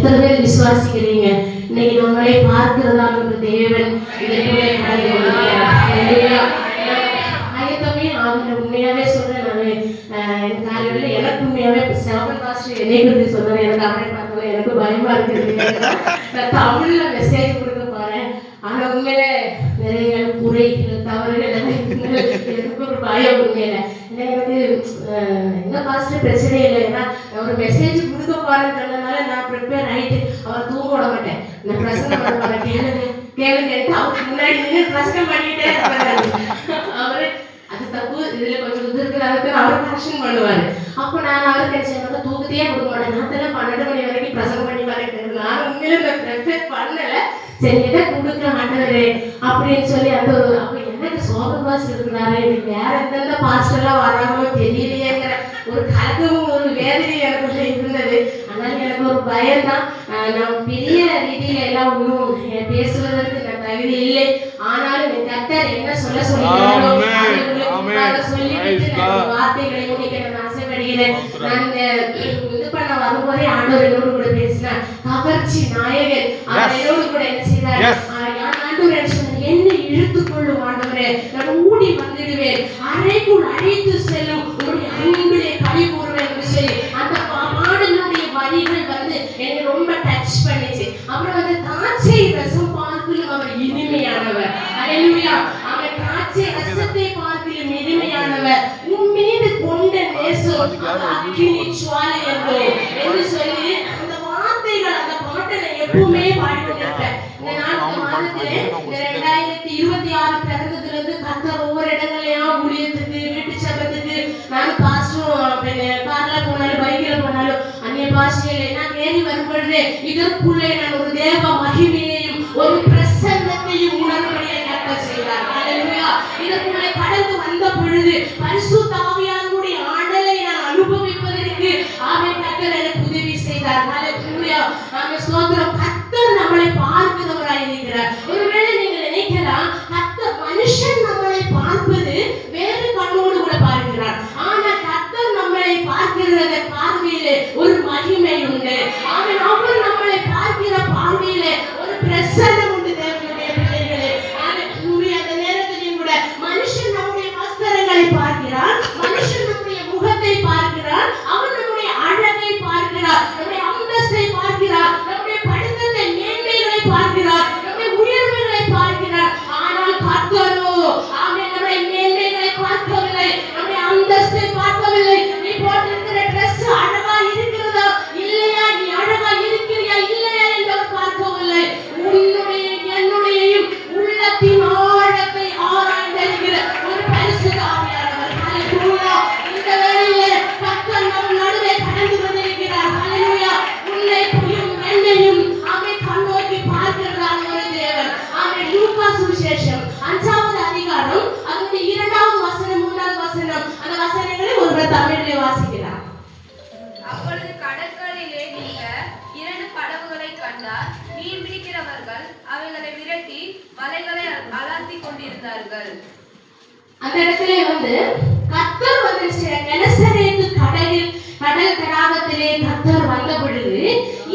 எத்தனை பேர் விசுவாசிக்கிறீங்க? இன்னைக்கு நம்மளை பார்க்கிறதான ஒரு தேவன் இதற்குள்ளே கடந்து வந்திருக்கிறார். ஆயத்தமே ஆகல. உண்மையாவே சொல்றேன். நான் என் காலையில் எனக்கு உண்மையாவே செவன் பாஸ்டர் என்னை குறித்து சொன்னார். எனக்கு அவரை பார்த்தோம் எனக்கு பயமா இருக்குது. நான் தமிழ்ல மெசேஜ் கொடுக்க போறேன். ஆனா உண்மையில நிறைய குறைகள் தவறுகள் எனக்கு ஒரு பயம் உண்மையில. எனக்கு என்ன பாஸ்டர் பிரச்சனை இல்லை. ஏன்னா ஒரு மெசேஜ் கொடுக்க போறேன்னு சொன்னதுனால நான் ப்ரிப்பேர் ஆயிட்டு அவர் தூங்க விட மாட்டேன். நான் பிரசனம் பண்ண போறேன். கேளுங்க அவருக்கு முன்னாடி நின்று பிரசனம் பண்ணிக்கிட்டே இருப்பாரு. அவரு அது தப்பு, இதுல கொஞ்சம் இது இருக்கிறதுக்கு அவர் கரெக்ஷன் பண்ணுவாரு. அப்போ நான் அவருக்கு நினைச்சேன் தூக்கத்தையே கொடுக்க மாட்டேன். நான் தான் 12 மணி வரைக்கும் பிரசனம் பண்ணி பாருங்க. நான் உண்மையில இந்த ப்ரிப்பேர் பண்ணல. சரி எதை கொடுக்க ஆண்டவரே அப்படின்னு சொல்லி அந்த ஒரு அப்ப எனக்கு சோபன் பாஸ்டர் இருக்கிறாரு. எனக்கு வேற எந்தெந்த பாஸ்டர்லாம் வராங்களோ தெரியலையேங்கிற ஒரு கலக்கமும் ஒரு வேதனையும் எனக்கு இருந்தது. அதனால எனக்கு ஒரு பயம் தான். நான் பெரிய ரீதியில எல்லாம் ஒன்றும் பேசுவதற்கு நான் தகுதி இல்லை. ஆனாலும் கர்த்தர் என்ன சொல்ல சொல்லிட்டாரோ சொல்லிட்டு நான் வார்த்தைகளை முடிக்க நான் ஆசைப்படுகிறேன். நான் இது பண்ண வரும்போதே ஆண்டவர் என்னோடு கூட பேசினார். கவர்ச்சி நாயகன் அவர் என்னோடு கூட என்ன செய்தார்? ஆண்டவர் என்னை இழுத்துக் கொள்ளும் ஆண்டவரே, நான் ஓடி வந்துடுவேன், அறைக்குள் அழைத்து செல்லும் உங்களுடைய அன்பிலே களி கூறுவேன் என்று சொல்லி அந்த பாடலுடைய வரிகள் என்னை ரொம்ப டச் பண்ணிச்சு. அப்புறம் திராட்சை ரசம் பார்க்கிலும் அவர் இனிமையானவர். அல்லேலூயா. அவர் திராட்சை ரசத்தை பார்க்கிலும் இனிமையானவர். உன் மீது கொண்ட நேசம் அக்கினி ஜுவாலை என்று சொல்லி அந்த வார்த்தைகள் அந்த பாட்டை நான் எப்பவுமே பாடிக்கொண்டிருப்பேன். இந்த மாதத்திலே 2026 பிறந்ததுல இருந்து கர்த்தர் ஒவ்வொரு இடங்களையா ஊழியத்துக்கு வீட்டு சபத்துக்கு நான் பாஸ்டரும் கார்ல போனாலும் பைக்ல போனாலும் அந்நிய பாஷையில நான் ஏறி வரும்பொழுது இதற்குள்ளே நான் ஒரு தேவ மகிமையையும் ஒரு பிரசன்னத்தையும் உணர்வுடைய கர்த்தர் செய்தார். அல்லேலூயா. இதற்குள்ளே கடந்து வந்த பொழுது பரிசுத்த ஆவியானவருடைய ஆடலை நான் அனுபவிப்பதற்கு ஆமென் கர்த்தர் எனக்கு உதவி செய்தார். அல்லேலூயா. ஆமென் ஸ்தோத்திரம். கர்த்தர் நம்மளை பார்க்கிறவராய் இருக்கிறார். ஒருவேளை நீங்க நினைக்கலாம் கர்த்தர் மனுஷன் நம்மளை பார்ப்பது வேறு கண்ணோடு கூட பார்க்கிறார். ஆனா கர்த்தர் நம்மளை பார்க்கிறத பார்வையிலே ஒரு மகிமை உண்டு. ஆமென். அவர் நம்மளை பார்க்கிற பார்வையிலே ஒரு பிரசன்னம் உண்டு. தேவனுடைய பிள்ளைகளே, அந்த நேரத்திலும் கூட மனுஷன் நம்முடைய வஸ்திரங்களை பார்க்கிறார், மனுஷன் நம்முடைய முகத்தை பார்க்கிறார், அவன் நம்முடைய அழகை பார்க்கிறார், நம்முடைய அந்தஸ்தை பார்க்கிறார், நம்முடைய படித்தத்தை மேன்மைகளை பார்க்கிறார், நம்முடைய உயர்வுகளை பார்க்கிறார். ஆனால் கர்த்தரோ ஆமென் நம்முடைய மேன்மைகளை பார்க்கவில்லை, நம்முடைய அந்தஸ்தை பார்க்கவில்லை. நீ போட்டிருக்கிற ட்ரெஸ் அழகா இருக்கிறதா இல்லையா, நீ அழகா இருக்கிறியா இல்லையா என்று பார்க்கவில்லை. உன்னுடைய என்னுடையும் உள்ளத்தின் ஆழத்தை ஆராய்ந்திருக்கிற ஒரு பரிசுத்த ஆவியானவர். ஹல்லேலூயா. இந்த வேளையிலே கர்த்தர் நம் நடுவே கடந்து வந்திருக்கிறார். ஹல்லேலூயா. உன்னையும் என்னையும் ஆமென் கண்ணோக்கி பார்க்கிறதான ஒரு தேவன். ஆமென். லூக்கா சுவிசேஷம் 5வது அதிகாரம் அதனுடைய 2வது வசனம் 3வது வசனம் அந்த வசனங்களை ஒருவர் தமிழிலே வாசிக்கிறார். அப்பொழுது கடற்கரையிலே நின்ற 2 படகுகளை கண்டார். மீன் பிடிக்கிறவர்கள் அவைகளை விரட்டி வலைகளை அலாத்தி கொண்டிருந்தார்கள். அந்த இடத்திலே கர்த்தர் கெனசரேத்து கடல் தடாகத்திலே கர்த்தர் வந்த பொழுது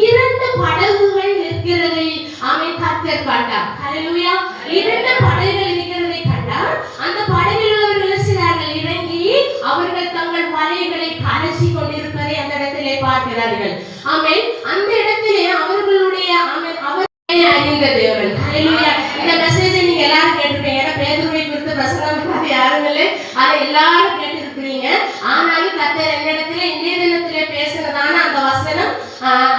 2 படகுகள் நிற்கிறதை ஆமென் கர்த்தர் கண்டார். ஹல்லேலூயா. 2 படகுகள் இருக்கிறதை கண்டார். அந்த படகில் உள்ளவர்கள் சிலர்கள் இறங்கி அவர்கள் தங்கள் வலைகளை கலசி கொண்டிருப்பதை அந்த இடத்திலே பார்க்கிறார்கள். ஆமென். அந்த இடத்திலே அவர்களுடைய ஆமென் அவரை அறிந்த தேவன். ஹல்லேலூயா. இந்த மெசேஜை நீங்க எல்லாரும் கேட்டிருப்பீங்க. ஏன்னா பேதுருவை குறித்து பிரசங்கம் பண்ணாத யாரும் இல்லை. அதை எல்லாரும் கேட்டிருக்கிறீங்க. ஆனாலும் கர்த்தர் என்னிடத்திலே இன்றைய தினத்திலே பேசுனதான அந்த வசனம்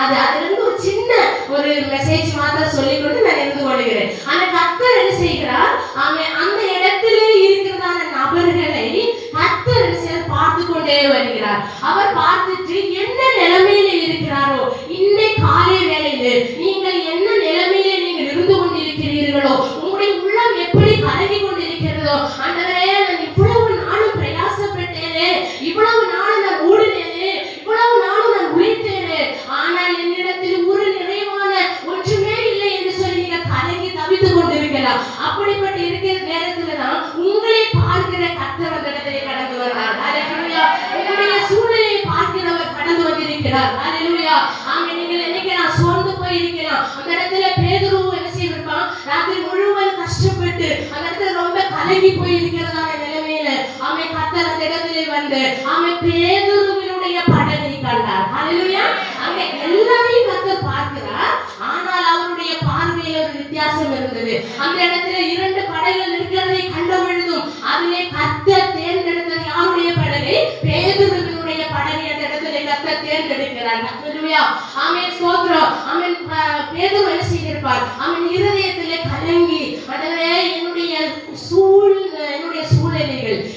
அதிலிருந்து ஒரு சின்ன ஒரு மெசேஜ் மாத்திரம் சொல்லிக்கொண்டு நான் இருந்து கொள்கிறேன். ஆனா கர்த்தர் என்ன செய்கிறார்? ஆமென் இருக்கலாம். அந்த இடத்துல பேதுரு என்ன செய்திருப்பான், ராத்திரி முழுவதும் கஷ்டப்பட்டு அந்த இடத்துல ரொம்ப கலங்கி போய் இருக்கிறதான நிலைமையில அவன் கர்த்தர் அந்த இடத்துல வந்து அவன் பேதுருவினுடைய படகை கண்டார். ஹல்லேலூயா. அங்க எல்லாரையும் கர்த்தர் பார்க்கிறார். ஆனால் அவருடைய பார்வையில ஒரு வித்தியாசம் இருந்தது. அந்த இடத்துல 2 படகுகள் இருக்கிறதை கண்ட பொழுதும் அதிலே கர்த்தர் தேர்ந்தெடுத்தது யாருடைய படகை? பேதுருவினுடைய படகை அந்த இடத்துல கர்த்தர் தேர்ந்தெடுக்கிறார். ஹல்லேலூயா. ஆமென். ஸ்தோத்திரம். ஆமென். பேதுரு என்ன செய்திருப்பார்? அவன் இருதயத்திலே கலங்கி, ஆண்டவரே என்னுடைய சூழ்நிலைகள்,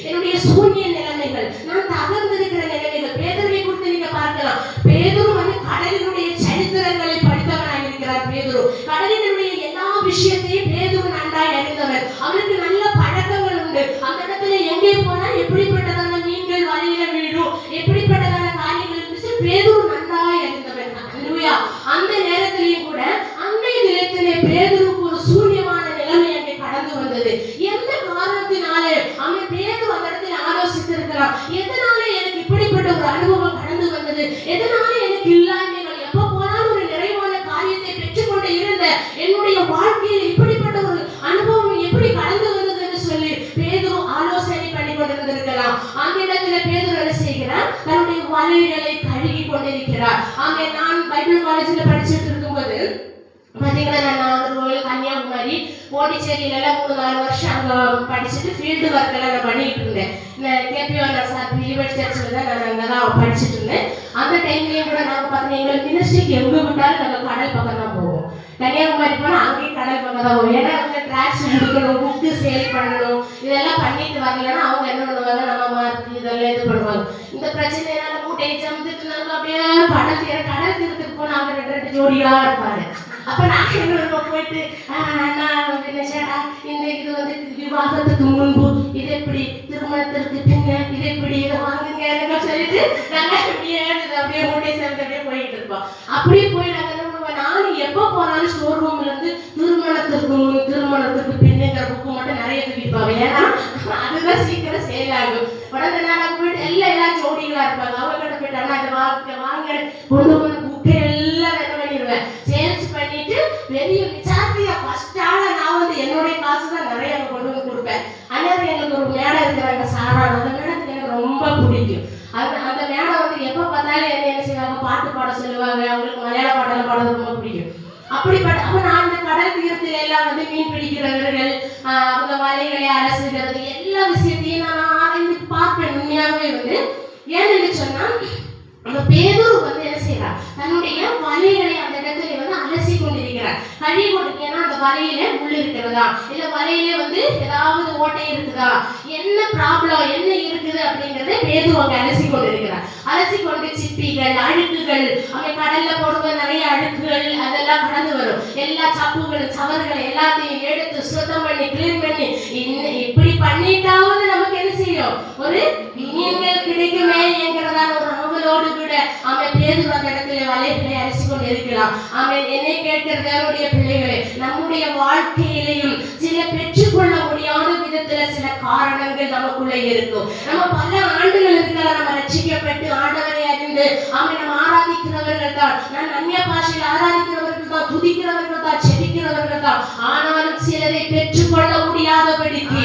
என்னுடைய சூழ்நிலை நிலைமைகள், நான் தகர்ந்திருக்கிற நிலைமைகள். பேதுருவை குறித்து நீங்க பார்க்கலாம். பேதுரு வந்து கடலினுடைய சரித்திரங்களை படித்தவனாக இருக்கிறார். பேதுரு கடலினுடைய எல்லா விஷயத்தையும் பேதுரு நன்றாய் அறிந்தவர். அவருக்கு நல்ல பழக்கங்கள் உண்டு. அந்த இடத்துல எங்கே போனா எப்படிப்பட்டதான மீன்கள் வலையில வீழும், எப்படிப்பட்டதான காரியங்கள் இருந்துச்சு, பேதுரு நன்றாய் அறிந்தவர். ஹல்லேலூயா. அந்த நேரத்திலேயும் கூட அன்றைய தினத்திலே பேதுருக்கு ஒரு சூன்யமான நிலைமை அங்கே கடந்து வந்தது. எந்த காரணத்தினாலே அவன் பேதுரு அந்த இடத்துல ஆலோசித்திருக்கிறான், எதனால எனக்கு இப்படிப்பட்ட ஒரு அனுபவம் கடந்து வந்தது, எதனால எனக்கு இல்லாமைகள், எப்ப போனாலும் ஒரு நிறைவான காரியத்தை பெற்றுக்கொண்டு இருந்த என்னுடைய வாழ்க்கையில் இப்படிப்பட்ட ஒரு அனுபவம் எப்படி கடந்து வந்தது என்று சொல்லி பேதுரு ஆலோசனை பண்ணி கொண்டிருந்திருக்கலாம். அந்த இடத்துல பேதுரு என்ன செய்கிறார்? தன்னுடைய வலைகளை கழுகி கொண்டிருக்கிறார். ஆமே. நான் பைபிள் காலேஜ்ல படிச்சுட்டு இருக்கும்போது பாத்தீங்கன்னா, நான் நாகர்கோவில், கன்னியாகுமரி, போண்டிச்சேரியில 3-4 வருஷம் அங்க படிச்சுட்டு ஃபீல்டு ஒர்க் எல்லாம் நான் பண்ணிட்டு இருந்தேன். கேபிஆர் பிலிவர்ட் சர்ச்சில் தான் நான் அங்கே தான் படிச்சுட்டு இருந்தேன். அந்த டைம்லேயும் கூட நாங்கள் பார்த்தீங்கன்னா எங்களுக்கு மினிஸ்ட்ரிக்கு எங்கே விட்டாலும் நாங்கள் கடல் பக்கம் தான் போவோம். கன்னியாகுமரி போனால் அங்கேயும் கடல் பக்கம் தான் போவோம். ஏன்னா அங்கே ட்ராக்ஸ் கொடுக்கணும், புக்கு சேல் பண்ணணும், இதெல்லாம் பண்ணிட்டு வரலன்னா அவங்க என்ன பண்ணுவாங்க, நம்ம மார்க் இதெல்லாம் இது பண்ணுவாங்க. இந்த பிரச்சனைனால மூட்டை சமத்துட்டு நாங்கள் அப்படியே கடல் தீரத்துக்கு போனால் அவங்க 2 ஜோடியாக இருப்பாங்க. அப்ப நான் என்ன போயிட்டு சேட்டா, இந்த இது வந்து விவாகத்துக்கு முன்பு இது எப்படி, திருமணத்திற்கு பின்ன இது எப்படி, இதை வாங்குங்க சொல்லிட்டு நாங்க அப்படியே மூட்டை சேர்ந்து அப்படியே போயிட்டு இருப்போம். அப்படியே போய் நாங்க என்ன பண்ணுவோம், நானும் எப்போ போனாலும் ஸ்டோர் ரூம்ல இருந்து திருமணத்திற்கு முன் திருமணத்திற்கு பின்னுங்கிற புக்கு மட்டும் நிறைய தூக்கிப்பாங்க. ஏன்னா அதுதான் சீக்கிரம் சேல் ஆகும். உடனே நான் போயிட்டு எல்லாம் ஜோடிகளா இருப்பாங்க. அவங்க கிட்ட போயிட்டு அண்ணா இந்த வாங்க கொண்டு வந்து புக்கை எல்லாம் என்ன பண்ணிடுவேன், சேல்ஸ் பண்ணிட்டு பெரிய விசாரியா ஃபர்ஸ்ட் ஆள நான் வந்து என்னுடைய காசு தான் நிறைய கொண்டு வந்து கொடுப்பேன். அதனால எங்களுக்கு ஒரு மேடம் இருக்கிறாங்க, சாரா. அந்த மேடத்துக்கு எனக்கு ரொம்ப பிடிக்கும். அந்த மேடம் வந்து எப்போ பார்த்தாலும் என்ன செய்வாங்க, பாட்டு பாட சொல்லுவாங்க. அவங்களுக்கு மலையாள பாட்டெல்லாம் பாட ரொம்ப பிடிக்கும். அப்படிப்பட்ட அப்ப நான் அந்த கடல் தீரத்தில எல்லாம் வந்து மீன் பிடிக்கிறவர்கள், அவங்க வலைகளை அலசுகிறது, எல்லா விஷயத்தையும் நான் ஆராய்ந்து பார்ப்பேன். உண்மையாகவே வந்து ஏன்னு சொன்னா, அந்த பேதுரு வந்து என்ன செய்யறார், தன்னுடைய வலைகளை அந்த இடத்துல வந்து அலசி கொண்டிருக்கிறார், கழுவி கொண்டு. ஏன்னா அந்த வலையில முள் இருக்கிறதா, இல்ல வலையில வந்து ஏதாவது ஓட்டை இருக்குதா, என்ன ப்ராப்ளம் என்ன இருக்குது அப்படிங்கறத பேதுரு அங்க அலசி கொண்டிருக்கிறார். அலசி கொண்டு சிப்பிகள், அழுக்குகள், அவை கடல்ல போடுவது நிறைய அழுக்குகள், அதெல்லாம் கடந்து வரும். எல்லா சப்புகள் சவறுகள் எல்லாத்தையும் எடுத்து சுத்தம் பண்ணி கிளீன் பண்ணி இப்படி பண்ணிட்டாவது நமக்கு என்ன செய்யும், ஒரு மீன்கள் கிடைக்குமே என்கிறதான ஒரு ஆவலோடு கூட அவன் பேதுரு அந்த இடத்துல வலைகளை அரிசி கொண்டு இருக்கிறான். அவன் என்னை கேட்கிறது என்னுடைய பிள்ளைகளே, நம்முடைய வாழ்க்கையிலையும் சில பெற்றுக்கொள்ள முடியாத விதத்துல சில காரணங்கள் நமக்குள்ள இருக்கும். நம்ம பல ஆண்டுகள் இருக்கலாம், நம்ம ரட்சிக்கப்பட்டு ஆண்டவரை அறிந்து அவன் நம்ம ஆராதிக்கிறவர்கள் தான், நான் அந்நிய பாஷையில் ஆராதிக்கிறவர்கள் தான், துதிக்கிறவர்கள் தான், செபிக்கிறவர்கள் தான். ஆனாலும் சிலரை பெற்றுக்கொள்ள முடியாதபடிக்கு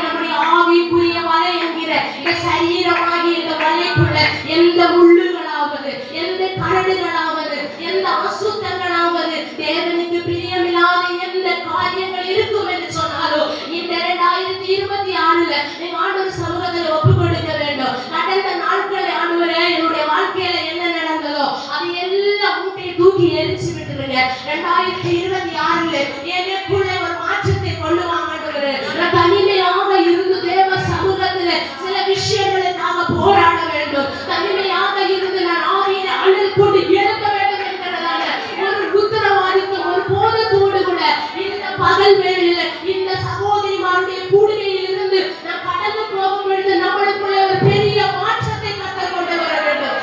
நம்முடைய ஆவிக்குரிய வலை என்கிற இந்த சரீரமாகி இந்த வலைக்குள்ள எந்த முள்ளுகளாவது, எந்த கரடுகளாவது, எந்த அசுத்தங்களாவது, தேவனுக்கு பிரியமில்லாத எந்த காரியங்கள் இருக்கும் என்று சொன்னாலும் இந்த 2026 நீங்க ஆண்டவர் சமூகத்தில் ஒப்பு கொடுக்க வேண்டும். கடந்த நாட்கள் ஆண்டவரே என்னுடைய வாழ்க்கையில என்ன நடந்ததோ அது எல்லாம் மூட்டையை தூக்கி எரிச்சு விட்டுருங்க. 2026 எனக்குள்ள ஒரு மாற்றத்தை கொண்டு வாங்க ஆண்டவரே. நான் தனிமையாக இருந்து தேவ சமூகத்துல சில விஷயங்களுக்காக போராட வேண்டும். தனிமையாக இருந்து நான் ஆவியில அனல் கொண்டு எழுப்ப வேண்டும் என்கிறதான ஒரு உத்தரவாதித்தம் ஒரு போதத்தோடு கூட இந்த பகல் வேளையில இந்த சகோதரிமாருடைய கூடுகையில் இருந்து நான் கடந்து போகும் பொழுது நம்மளுக்குள்ள ஒரு பெரிய மாற்றத்தை கற்றுக் கொண்டு வர வேண்டும்.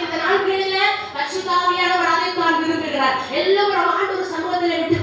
இந்த நாட்களில பரிசுத்த ஆவியானவர் அதைத்தான் விரும்புகிறார். எல்லோரும் ஆண்டவர் சமூகத்தில் விட்டு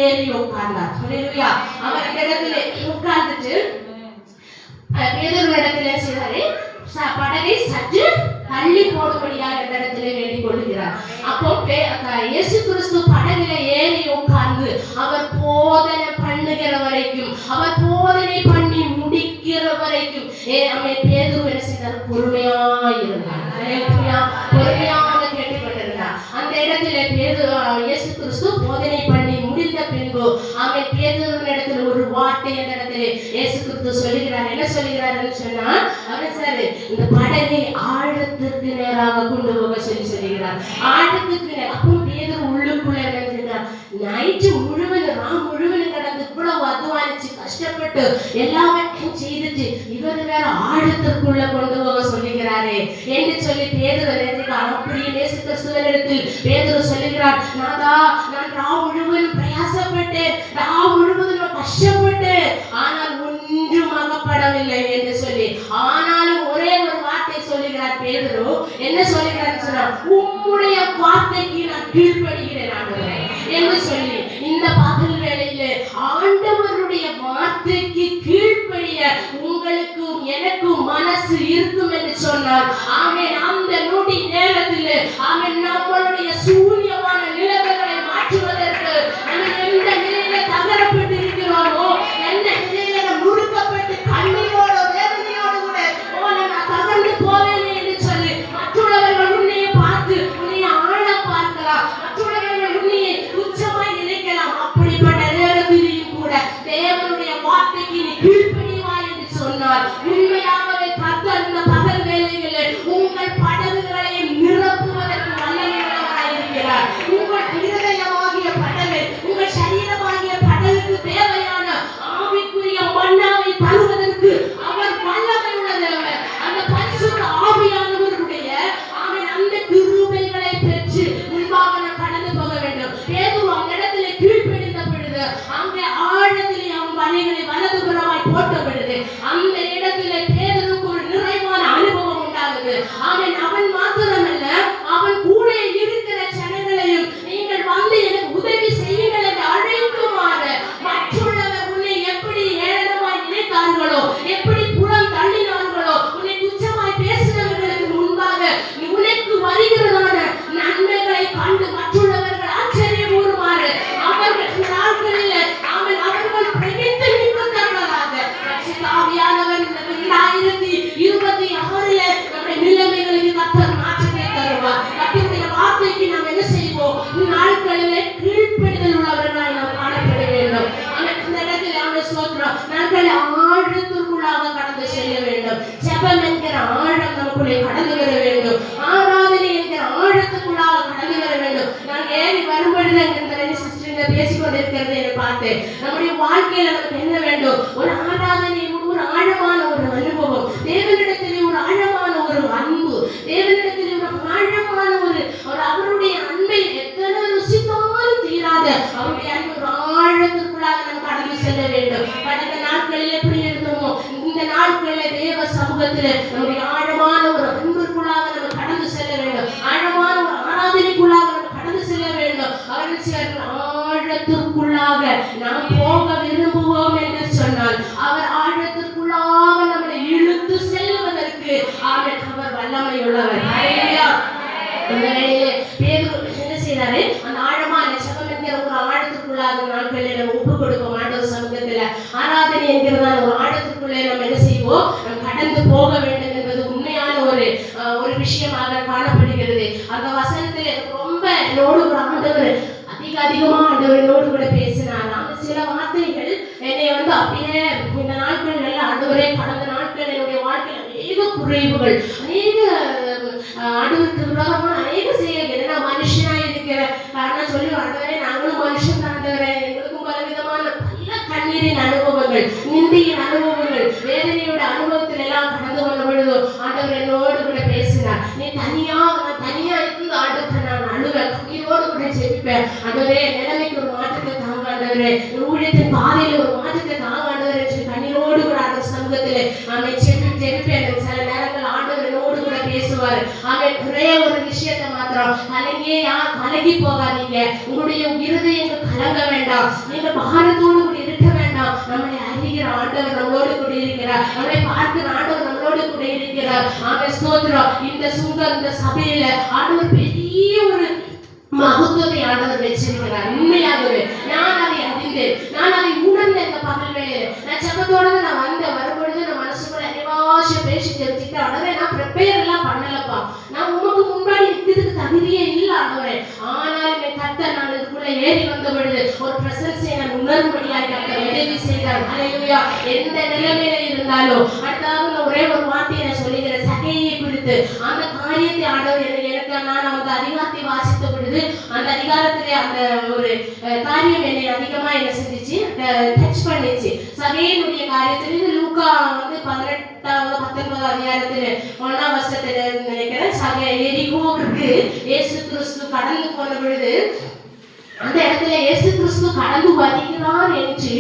ஏறி உட்கார்ந்தார். ஹல்லேலூயா. அவர் அந்த இடத்துல உட்கார்ந்துட்டு பேதுருவிடத்திலே செய்தாரு, படகை சற்று தள்ளி போடும்படியாக இந்த இடத்திலே வேண்டிக் கொள்கிறார். அப்போ இயேசு கிறிஸ்து படகுல ஏறி உட்கார்ந்து அவர் போதனை பண்ணுகிற வரைக்கும், அவர் போதனை பண்ணி முடிக்கிற வரைக்கும் பேதுரு என்ன செய்தார்? பொறுமையாயிருந்தார். பொறுமையாக கேட்டுக்கொண்டிருந்தார். அந்த இடத்திலே இயேசு கிறிஸ்து போதனை பண்ணி முடிந்த பின்பு அவன் பேதுருவின் இடத்துல ஒரு வார்த்தை அந்த இடத்திலே இயேசு கிறிஸ்து சொல்லுகிறார். என்ன சொல்லுகிறார் சொன்னா, அவன் சார் இந்த படகை ஆழத்திற்கு நேராக கொண்டு போக சொல்லுகிறார். ஆழத்துக்கு அப்போ பேதுரு உள்ளுக்குள்ள நினைக்கிறார், நைட்டு முழுவதும் முழுவதும் கடந்து இவ்வளவு அத்வானிச்சு கஷ்டப்பட்டு எல்லாவற்றையும் செய்துட்டு இவர் வேற ஆழத்திற்குள்ள கொண்டு போக சொல்லுகிறாரே என்று சொல்லி பேதுரு நினைக்கிறார். அப்படியே இயேசு கிறிஸ்துவினிடத்தில் பேதுரு சொல்லுகிறார், நான் முழுவதும் பிரயாசப்பட்டேன், முழுவதும் கஷ்டப்பட்டேன், ஆனால் ஒன்றும் அகப்படவில்லை என்று சொல்லி, ஆனாலும் ஒரே ஒரு வார்த்தை சொல்லுகிறார் பேதுரு. என்ன சொல்லுகிறார் சொன்னா, உம்முடைய வார்த்தைக்கு நான் கீழ்ப்படுகிறேன் ஆண்டவரே என்று சொல்லி, இந்த பகல் வேளையிலே ஆண்டவருடைய வார்த்தைக்கு கீழ்ப்படிய உங்களுக்கும் எனக்கும் மனசு இருக்கும் என்று சொன்னார். ஆமென். அந்த நொடி நேரத்திலே ஆமென் நம்மளுடைய சூரியமான நிலைமைகளை மாற்றுவதற்கு நம்ம எந்த நிலையில தகரப்பட்டு இருக்கிறோமோ, எந்த நிலையில நம்ம முறுக்கப்பட்டு கண்ணீரோடு வேதனையோடு கூட நான் தகர்ந்து போவேன் என்று சொல்லி மற்றவர்கள் உன்னையை பார்த்து உன்னையை ஆழ பார்க்கலாம், மற்றவர்கள் உன்னையை உச்சமாய் நினைக்கலாம். அப்படிப்பட்ட நேரத்திலையும் கூட தேவனுடைய வார்த்தைக்கு நீ கீழ்ப்படிவாய் என்று சொன்னார். உண்மையாகவே கர்த்தர் இந்த பகல் வேளைகளில் உங்கள் படகுகளையும் நிரப்புவதற்கு வல்லமையுள்ளவராய் இருக்கிறார். உங்கள் இருதயமாகிய படகு, உங்கள் சரீரமாகிய படகுக்கு தேவையான ஆவிக்குரிய மன்னாவை தருவதற்கு அவர் வல்லமை உள்ளவர். அந்த பரிசுத்த ஆவியானவருடைய அந்த கிருபைகளை பெற்று முன்பாக நாம் கடந்து போக வேண்டும். பேதுரு அந்த இடத்துல கீழ்ப்படிந்த பொழுது அங்கே ஆழத்திலே அவன் வலைகளை வலதுபுறமாய் போட்ட பொழுது அந்த இடத்திலே பேதுருக்கு ஒரு நிறைவான அனுபவம் உண்டாகுது. அவன் மாத்திரமல்ல, அவன் கூட இருக்கிற ஜனங்களையும் நீங்கள் வந்து எனக்கு உதவி செய்யுங்கள் என்று அழைக்குமாறு, மற்றவர்கள் உன்னை எப்படி ஏளனமாய் நினைத்தார்களோ, எப்படி புறம் தள்ளினார்களோ, உன்னை துச்சமாய் பேசினவர்களுக்கு முன்பாக உனக்கு வருகிறதான நன்மைகளை கண்டு மற்றவர்கள் ஆச்சரியம் கூறுமாறு அவர்கள் நாட்களில் அவர்கள் பிரமித்து நிற்கத்தக்கதாக ஆவியானவர் 2026 நம்முடைய நிலைமைகளுக்கு கர்த்தர் மாற்றத்தை தருவார். கர்த்தருடைய வார்த்தைக்கு நாம் என்ன செய்வோம்? நாட்களிலே கீழ்ப்படிதல் உள்ளவர்களாய் நாம் காணப்பட வேண்டும். இந்த இடத்தில் அவன் சொல்றான், நாங்கள் ஆழத்திற்குள்ளாக கடந்து செல்ல வேண்டும். ஜெபம் என்கிற ஆழம் நமக்குள்ளே கடந்து வர வேண்டும். ஆராதனை என்கிற ஆழத்துக்குள்ளாக கடந்து வர வேண்டும். நான் ஏறி வரும்பொழுது சிஸ்டர் பேசிக்கொண்டிருக்கிறதை பார்த்தேன். நம்முடைய வாழ்க்கையில நமக்கு என்ன வேண்டும்? ஒரு ஆராதனை, ஒரு ஆழமான ஒரு அனுபவம், தேவனிடத்திலே ஒரு ஆழமான ஒரு அன்பு, தேவனிடத்திலே ஒரு ஆழமான ஒரு அவருடைய அன்பை எத்தனை ருசித்தாலும் தீராத அவருடைய அன்பு ஒரு ஆழத்திற்குள்ளாக நாம் கடந்து செல்ல வேண்டும். கடந்த நாட்களில் எப்படி இருந்தோமோ இந்த நாட்களில் தேவ சமூகத்தில் நம்முடைய ஆழமான ஒரு அன்பிற்குள்ளாக நம்ம கடந்து செல்ல வேண்டும். ஆழமான ஒரு ஆராதனைக்குள்ளாக நம்ம கடந்து செல்ல வேண்டும். அவர்கள் ஆழத்திற்குள்ளாக நாம் போக விரும்புவோம் என்று சொன்னால் அவர் ஆழத்திற்குள்ளாக நம்மளை இழுத்து செல்வதற்கு அவர் வல்லமை உள்ளவர். என்ன செய்யறாரு? அந்த ஆழமான ஜெபம் என்கிற ஒரு ஆழத்துக்குள்ளாக நாட்களில் நம்ம ஒப்பு கொடுப்போம். ஆண்டவர் சமூகத்துல ஆராதனை என்கிறதான ஒரு ஆழத்துக்குள்ளே நம்ம என்ன செய்வோம்? நம்ம கடந்து போக வேண்டும் என்பது உண்மையான ஒரு விஷயமாக காணப்படுகிறது. அந்த வசனத்தில் ரொம்ப என்னோடு ஒரு ஆண்டவர் அதிகமா ஆண்டவர் என்னோடு கூட பேசினார். அந்த சில வார்த்தைகள் என்னை அப்படியே இந்த நாட்கள் எல்லாம் ஆண்டவரே, கடந்த நாட்கள் என்னுடைய வாழ்க்கையில் அநேக குறைவுகள், அநேக ஆண்டவருக்கு விரோதமான அநேக செயல்கள், நான் மனுஷனா இருக்கிறேன் நான் சொல்லி ஆண்டவரே, நாங்களும் மனுஷன் தாண்டவரேன், எங்களுக்கும் பலவிதமான பல கண்ணீரின் அனுபவங்கள், நிந்தியின் அனுபவங்கள், வேதனையோட அனுபவத்தில் எல்லாம் கடந்து வந்த பொழுதோ ஆண்டவர் என்னோடு கூட பேசினார். நீ நான் தனியா இருந்து ஆண்டவரை நான் அழுவேன், கண்ணீரோடு கூட ஜெபிப்பேன். ஆண்டவரே, நிலைமைக்கு ஒரு மாற்றத்தை தாங்க ஆண்டவரே, ஊழியத்தின் பாதையில் ஒரு மாற்றத்தை தாங்க ஆண்டவரே என்று கண்ணீரோடு கூட ஆண்டவர் சமூகத்தில் ஜெபிப்பேன். சில நேரங்கள் ஆண்டவர் என்னோடு கூட பேசுவார். அவன் ஒரு விஷயத்தை மாத்திரம் கலங்கி போகாதீங்க. உங்களுடைய இருதயங்கள் கலங்க வேண்டாம். நீங்க பாரத்தோடு கூட இருக்க வேண்டாம். நம்மளை அறிகிற ஆண்டவர் நம்மளோடு கூட இருக்கிறார். நம்மளை பார்க்கிற ஆண்டவர் நம்மளோடு கூட இருக்கிறார். ஆமென், ஸ்தோத்திரம். இந்த சபையில ஆண்டவர் பெரிய ஒரு மகத்துவத்தை ஆண்டவர் வச்சிருக்கிறார். உண்மையாகவே நான் அதை அறிந்தேன், நான் அதை உணர்ந்தேன். இந்த பகல் வேளையில நான் ஜெபத்தோட நான் வரும்பொழுது நான் மனசுக்குள்ள நிறைவாக பேசி தெரிஞ்சுக்கிட்டு, ஆண்டவரே நான் ப்ரிப்பேர் எல்லாம் பண்ணலப்பா, நான் உமக்கு முன்னாடி நிற்கிறதுக்கு தகுதியே இல்லை ஆண்டவரே. ஆனால் என்னை கர்த்தர் நான் இதுக்குள்ள ஏறி வந்த பொழுது ஒரு பிரசன்ஸை நான் உணரும்படியாக கர்த்தர் உதவி செய்தார். ஹல்லேலூயா. எந்த நிலைமையில இருந்தாலும் அடுத்தாவது நான் ஒரே ஒரு வார்த்தையை நான் சொல்லுகிறேன். சகையை குறித்து அந்த காரியத்தை ஆண்டவர் எனக்கு நான் அந்த அதிகாரத்தை வாசித்த பொழுது அந்த அதிகாரத்திலே அந்த ஒரு காரியம் என்னை அதிகமா என்ன செஞ்சிச்சு, டச் பண்ணிச்சு. சகையினுடைய காரியத்தில் இது லூக்கா 18வது 19வது அதிகாரத்தில் 1ஆம் வசனத்துல நினைக்கிறேன். சகை எரிகோவுக்கு இயேசு கிறிஸ்து கடந்து போன பொழுது அந்த இடத்துல இயேசு கிறிஸ்து கடந்து வருகிறார் என்று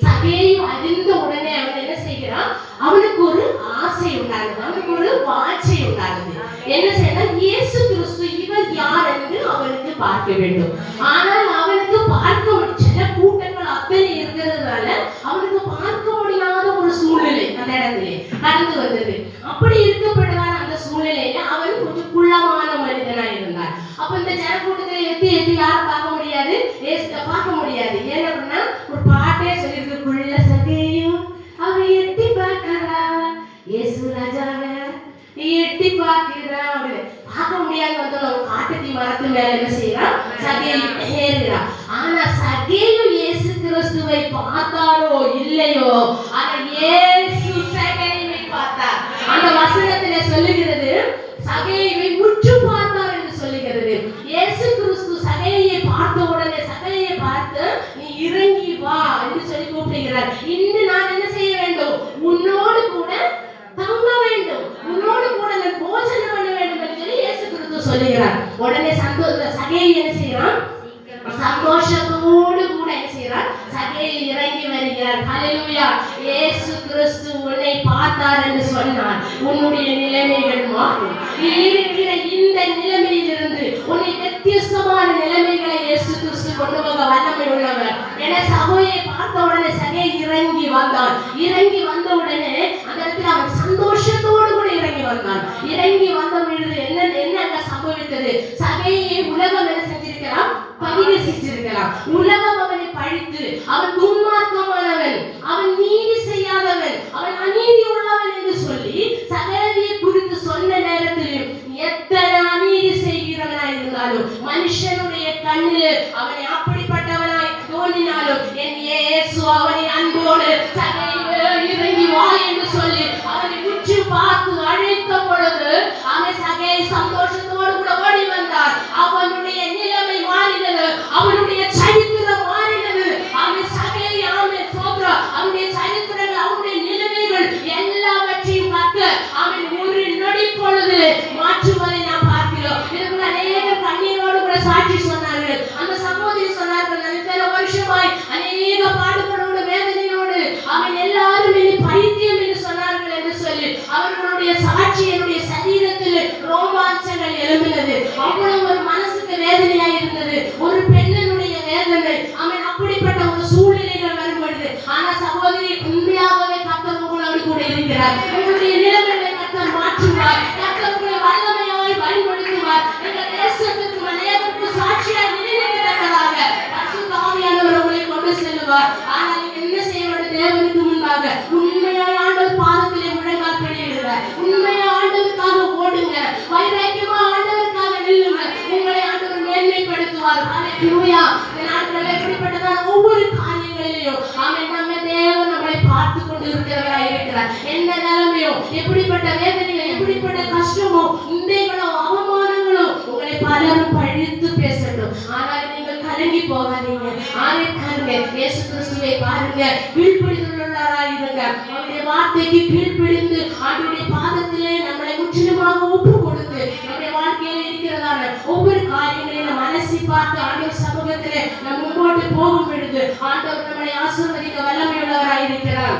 சகையை அறிந்த உடனே அவன் என்ன செய்கிறான், அவனுக்கு ஒரு ஆசை உண்டாகுது, அவனுக்கு ஒரு வாஞ்சை உண்டாகுது. என்ன செய்யணும், இயேசு கிறிஸ்து இவர் யார் என்று அவனுக்கு பார்க்க வேண்டும். ஆனால் அவனுக்கு பார்க்க முடியல, கூட்டங்கள் அத்தனை இருக்கிறதுனால அவனுக்கு பார்க்க முடியாத ஒரு சூழ்நிலை அந்த இடத்துல கடந்து வந்தது. அப்படி இருக்கப்பட்டதான அந்த சூழ்நிலையில அவன் கொஞ்சம் குள்ளமான மனிதனா இருந்தார். அப்ப இந்த ஜனக்கூட்டத்தை எத்தி யாரும் பார்க்க முடியாது, பார்க்க முடியாது. ஏன் அப்படின்னா ஒரு பாட்டே சொல்லியிருக்கு, குள்ள சகையும் அவன் எட்டி பார்க்கிறா, இயேசு ராஜாவை எட்டி பார்க்கிறான் அப்படின்னு பார்க்க முடியாது. வந்தவன் காட்டுத்தி மரத்து மேல என்ன செய்யறான், சகையை ஏறுகிறான். ஆனா சகையும் இயேசு கிறிஸ்துவை பார்த்தாரோ இல்லையோ, ஆனா இயேசு சகையை பார்த்தார். அந்த வசனத்திலே சொல்லுகிறது, சகையை உற்று பார்த்தார் என்று சொல்லுகிறது. இயேசு கிறிஸ்து சகையை பார்த்த உடனே சகையை பார்த்து நீ இறங்கி வா என்று சொல்லி கூப்பிடுகிறார். இன்று நான் என்ன செய்ய வேண்டும், உன்னோடு கூட தங்க வேண்டும், உன்னோடு கூட நான் போஜனம் பண்ண வேண்டும் என்று சொல்லி இயேசு கிறிஸ்து சொல்லுகிறார். உடனே சகையை என்ன செய்யறான், சந்தோஷத்தோடு கூட என்ன செய்யறார், சகையை இறங்கி வருகிறார். ஹல்லேலூயா. இயேசு கிறிஸ்து உன்னை பார்த்தார் என்று சொன்னார், உன்னுடைய நிலைமைகள் மாறும். நீ இருக்கிற இந்த நிலைமையிலிருந்து உன்னை வித்தியாசமான நிலைமைகளை இயேசு கிறிஸ்து கொண்டு வந்த வல்லமை உள்ளவர். என சகையை பார்த்த உடனே சகை இறங்கி வந்தான். இறங்கி வந்த உடனே அந்த இடத்துல அவன் சந்தோஷத்தோடு கூட இறங்கி வந்தான். இறங்கி வந்த பொழுது என்ன அங்க சம்பவித்தது, சகையை உலகம் என்ன செஞ்சிருக்கலாம், பரிகசிச்சிருக்கலாம். உலகம் அவனை பழித்து அவன் துன்மார்க்கமானவன், அவன் நீதி செய்யாதவன், அவன் அநீதி உள்ளவன் என்று சொல்லி சகையை குறித்து சொன்ன நேரத்திலும் எத்தனை அநீதி செய்கிறவனாய் இருந்தாலும் மனுஷனுடைய கண்ணில் அவனை அப்படிப்பட்டவனாய் தோன்றினாலும் என் இயேசு அவனை அன்போடு சகையை இறங்கி வா என்று சொல்லி அவனை உற்று பார்த்து அழைத்த பொழுது அவன் சகையை சந்தோஷத்தோடு கூட ஓடி வந்தார். அவனுடைய நிலைமை மாறினது, அவனுடைய சரித்திரம் மாறினது. அவன் சகையை அவனுடைய சரித்திரங்கள், அவனுடைய நிலைமைகள் எல்லாவற்றையும் கற்க அவன் ஒரு நொடி பொழுது மாற்றுவதை நாம் பார்க்கிறோம். இதுக்குள்ள அநேக கண்ணீரோடு கூட சாட்சி சொன்னார்கள். அந்த சகோதரி சொன்னார்கள், பல வருஷமாய் அநேக பாடுகளோடு வேதனையோடு அவன் எல்லாரும் என்னை பைத்தியம் என்று சொன்னார்கள் என்று சொல்லி அவர்களுடைய சாட்சி என்னுடைய சரீரத்தில் ரோமாஞ்சங்கள் எழும்பினது. அவ்வளவு ஒரு மனசுக்கு வேதனையாய் இருந்தது, ஒரு பெண்ணினுடைய வேதனை. அவன் அப்படிப்பட்ட ஒரு சூழ்நிலைகள் வரும்பொழுது, ஆனா சகோதரி உண்மையாகவே கர்த்தர் உங்களோடு கூட இருக்கிறார். உங்களுடைய நிலைமைகளை கர்த்தர் மாற்றுவார். கர்த்தர் உங்களை வல்லமையாய் பயன்படுத்துவார். எங்கள் தேசத்துக்கு அநேகருக்கு சாட்சியாய் நிலைநிற்கத்தக்கதாக பரிசுத்த ஆவியானவர் உங்களை கொண்டு செல்வார். ஆனால் நீங்க என்ன செய்ய வேண்டும், தேவனுக்கு முன்பாக உண்மையாய் ஆண்டவர் பாதத்திலே முழங்கால் படியிடுவார். உண்மையா ஆண்டவருக்காக ஓடுங்க, வைராக்கியமா ஆண்டவருக்காக நில்லுங்க. உங்களை ஆண்டவர் மேன்மைப்படுத்துவார். ஹல்லேலூயா. இந்த நாட்களில் எப்படிப்பட்டதான ஒவ்வொரு காரியங்களிலேயும் ஆமென், நம்ம தேவன் நம்மளை பார்த்து கொண்டு இருக்கிறவராய் இருக்கிறார். எந்த நிலைமையோ, எப்படிப்பட்ட வேதனையோ, எப்படிப்பட்ட கஷ்டமோ, நிந்தைகளோ, அவமானங்களோ உங்களை பலரும் பழித்து பேசட்டும். ஆனால் நீங்கள் கலங்கி போகாதீங்க. ஆரை பாருங்க, இயேசு கிறிஸ்துவை பாருங்க, கீழ்ப்படிந்துள்ளவராய் இருங்க. அவருடைய வார்த்தைக்கு கீழ்ப்படிந்து அவருடைய பாதத்திலே நம்மளை முற்றிலுமாக ஒப்பு கொடுத்து நம்முடைய வாழ்க்கையில இருக்கிறதான ஒவ்வொரு காரியங்களையும் நம்ம அலசி பார்த்து ஆண்டவர் சமூகத்திலே நம்ம முன்னோட்டு போகும் பொழுது ஆண்டவர் நம்மளை ஆசீர்வதிக்க வல்லமையுள்ளவராய் இருக்கிறார்.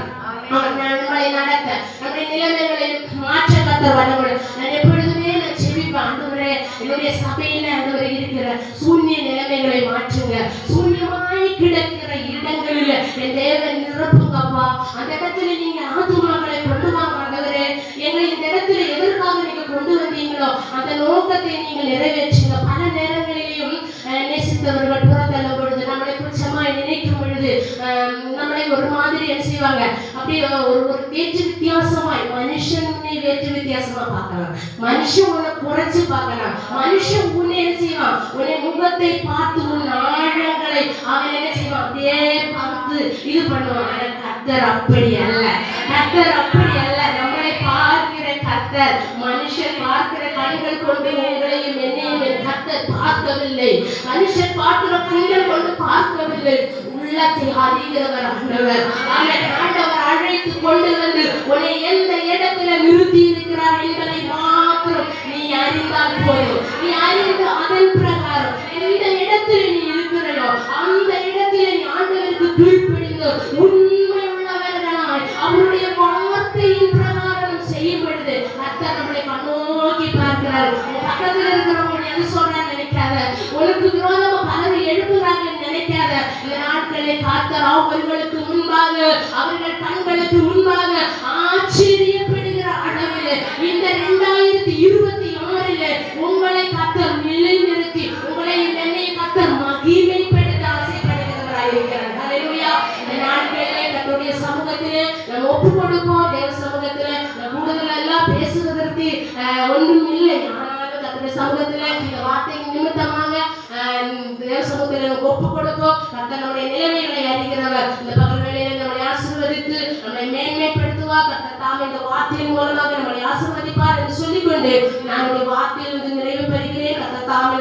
நம்மளை நடக்க நம்முடைய நிலைமைகளை மாற்ற கர்த்தர் வல்லமை. நான் எப்பொழுதுமே நான் ஜெபிப்பேன், ஆண்டவரே நம்முடைய சபையில ஆண்டவரே இருக்கிற சூன்ய நிலைமைகளை மாற்றுங்க. சூன்யமாய் கிடக்கிற இடங்களில் என் தேவன் நிரப்புங்கப்பா. அந்த இடத்துல நீங்க ஆத்துமாக்களை கொண்டு வாங்க ஆண்டவரே. எங்களை இந்த இடத்துல எதற்காக நீங்க கொண்டு வந்தீங்களோ அந்த நோக்கத்தை நீங்க நிறைவேற்றுங்க. பல நேரங்களிலும் நேசித்தவர்கள் புறத்தள்ள பொழுது, நம்மளை புச்சமாய் நினைக்கும் பொழுது, நம்மளை ஒரு மாதிரி என்ன செய்வாங்க, அப்படி ஒரு வேற்று வித்தியாசமாய், மனுஷன் உன்னை வேற்று வித்தியாசமா பார்க்கலாம், மனுஷன் உன்னை குறைச்சு பார்க்கலாம், மனுஷன் உன்னை என்ன செய்வான், உன்னை முகத்தை பார்த்து உன் ஆழங்களை அவன் என்ன செய்வான், அப்படியே பார்த்து இது பண்ணுவான். ஆனா கர்த்தர் அப்படி அல்ல, கர்த்தர் அப்படி அல்ல. நம்மளை பார்க்கிற கர்த்தர், மனுஷன் பார்க்கிற கண்கள் கொண்டு உங்களையும் என்னையும் கர்த்தர் பார்க்கவில்லை. மனுஷன் பார்க்கிற கண்கள் கொண்டு பார்க்கவில்லை. உள்ளத்தை அறிகிறவர் ஆண்டவர். ஆண்டவர் அழைத்து கொண்டு வந்து உன்னை எந்த இடத்துல நிறுத்தி இருக்கிறார் என்பதை மாத்திரம் நீ அறிந்தால் போதும். நீ அறிந்து அதன் பிரகாரம் எந்த இடத்துல நீ இருக்கிறையோ அந்த இடத்துல நீ ஆண்டவருக்கு கீழ்ப்படிந்து உண்மை உள்ளவர்களாய் அவருடைய வார்த்தையின் பிரகாரம் செய்யும் பொழுது கர்த்தர் நம்மளை கண்ணோக்கி பார்க்கிறார். பக்கத்தில் இருக்கிறவங்க என்ன சொல்றான்னு நினைக்காத, உனக்கு விரோதமா பலர் எழுப்புகிறார்கள் நினைக்காத. இந்த நாட்களில் கர்த்தர் அவர்களுக்கு முன்பாக, அவர்கள் கண்களுக்கு முன்பாக ஆச்சரியப்படுகிற அளவில் இந்த 2026 உங்களை கர்த்தர் நிலைநிறுத்தி உங்களை என்னை கர்த்தர் மகிமைப்படுத்த ஆசைப்படுகிறவராயிருக்கிறார். ஹல்லேலூயா. இந்த நாட்களிலே கர்த்தருடைய சமூகத்திலே நாம் ஒப்பு கொடுப்போம். தேவ சமூகத்திலே கூடுதல் எல்லாம் பேசுவதற்கு ஒன்றும் இல்லை. ஆனாலும் கர்த்தருடைய சமூகத்திலே இந்த வார்த்தையின் நிமித்தமாக தேவ சமூகத்திலே ஒப்பு கொடுப்போம். கர்த்தர் நம்முடைய நிலைமைகளை அறிகிறவர். இந்த பகல் வேளையிலே நம்மை ஆசீர்வதித்து நம்மை மேன்மைப்படுத்துவார். கர்த்தர் தாமே இந்த வார்த்தையின் மூலமாக நம்மை ஆசீர்வதிப்பார் என்று சொல்லிக்கொண்டு நான் உடைய வார்த்தையில் நிறைவு பெறுகிறேன். கர்த்தர் தாமே